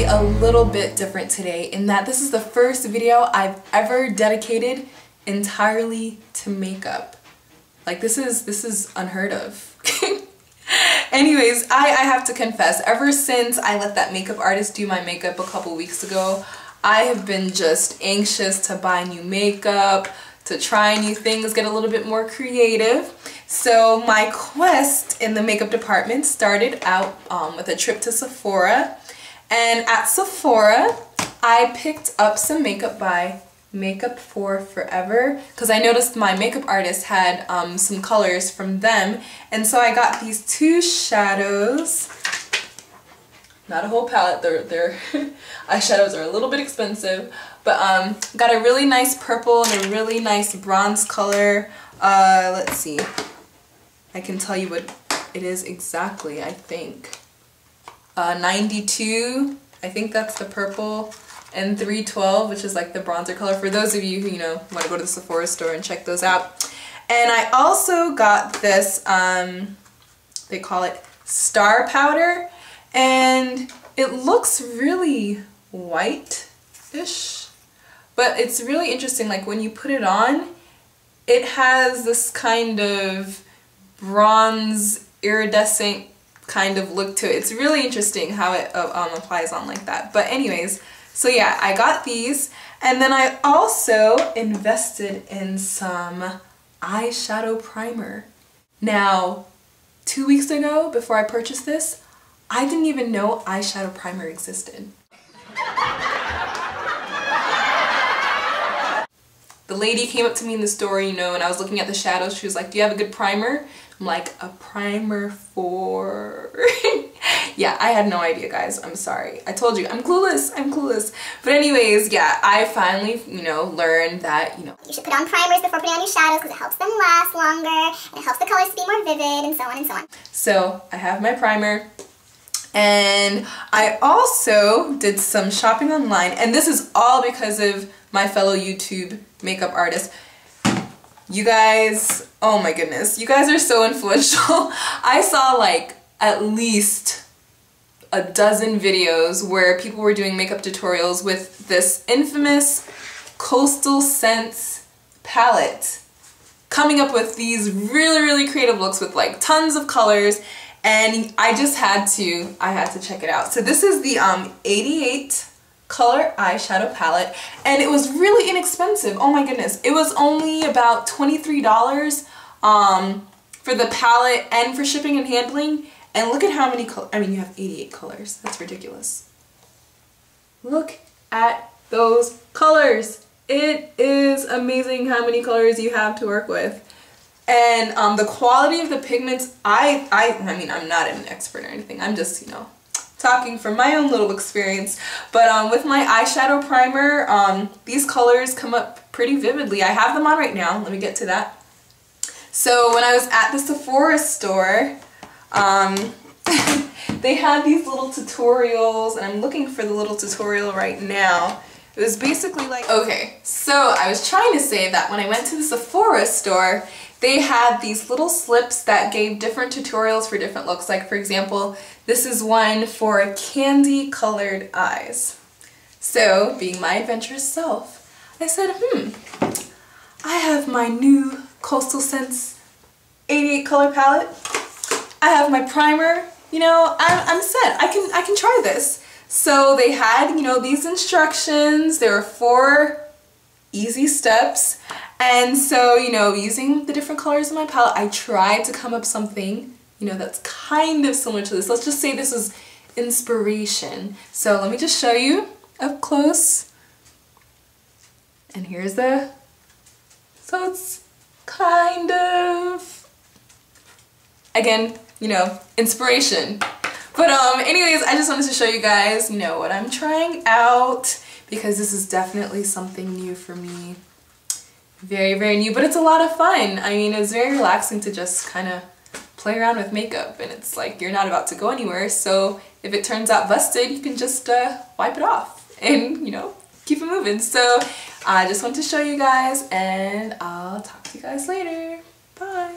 be a little bit different today in that this is the first video I've ever dedicated entirely to makeup. Like this is unheard of. Anyways, I have to confess, ever since I let that makeup artist do my makeup a couple weeks ago, I have been just anxious to buy new makeup, to try new things, get a little bit more creative. So my quest in the makeup department started out with a trip to Sephora. And at Sephora, I picked up some makeup by Makeup for Forever because I noticed my makeup artist had some colors from them. And so I got these two shadows. Not a whole palette, their eyeshadows are a little bit expensive, but got a really nice purple and a really nice bronze color. Let's see, I can tell you what it is exactly, I think. 92, I think that's the purple, and 312, which is like the bronzer color, for those of you who, you know, want to go to the Sephora store and check those out. And I also got this, they call it Star Powder. And it looks really white-ish, but it's really interesting. Like when you put it on, it has this kind of bronze iridescent kind of look to it. It's really interesting how it applies on like that. But anyways, so yeah, I got these, and then I also invested in some eyeshadow primer. Now, 2 weeks ago, before I purchased this, I didn't even know eyeshadow primer existed. The lady came up to me in the store, you know, and I was looking at the shadows. She was like, "Do you have a good primer?" I'm like, "A primer for..." Yeah, I had no idea, guys. I'm sorry. I told you, I'm clueless. I'm clueless. But anyways, yeah, I finally, you know, learned that, you know, you should put on primers before putting on your shadows because it helps them last longer, and it helps the colors to be more vivid, and so on and so on. So I have my primer. And I also did some shopping online, and this is all because of my fellow YouTube makeup artist. You guys, oh my goodness, you guys are so influential. I saw like at least a dozen videos where people were doing makeup tutorials with this infamous Coastal Scents palette, coming up with these really creative looks with like tons of colors. And I just had to check it out. So this is the 88 color eyeshadow palette, and it was really inexpensive. Oh my goodness. It was only about $23 for the palette and for shipping and handling. And look at how many colors. I mean, you have 88 colors. That's ridiculous. Look at those colors. It is amazing how many colors you have to work with. And the quality of the pigments, I mean, I'm not an expert or anything. I'm just, you know, talking from my own little experience. But with my eyeshadow primer, these colors come up pretty vividly. I have them on right now. Let me get to that. So when I was at the Sephora store, they had these little tutorials, and I'm looking for the little tutorial right now. It was basically like, okay, so I was trying to say that when I went to the Sephora store, they had these little slips that gave different tutorials for different looks. Like, for example, this is one for candy colored eyes. So, being my adventurous self, I said, I have my new Coastal Scents 88 color palette. I have my primer. You know, I'm set. I can try this. So they had, you know, these instructions. There were 4 easy steps. And so, you know, using the different colors in my palette, I tried to come up something, you know, that's kind of similar to this. Let's just say this is inspiration. So let me just show you up close. And here's the, so it's kind of, again, you know, inspiration. But anyways, I just wanted to show you guys, you know, what I'm trying out, because this is definitely something new for me. Very new, but it's a lot of fun. I mean, it's very relaxing to just kind of play around with makeup, and it's like you're not about to go anywhere, so if it turns out busted, you can just wipe it off and, you know, keep it moving. So I just wanted to show you guys, and I'll talk to you guys later. Bye.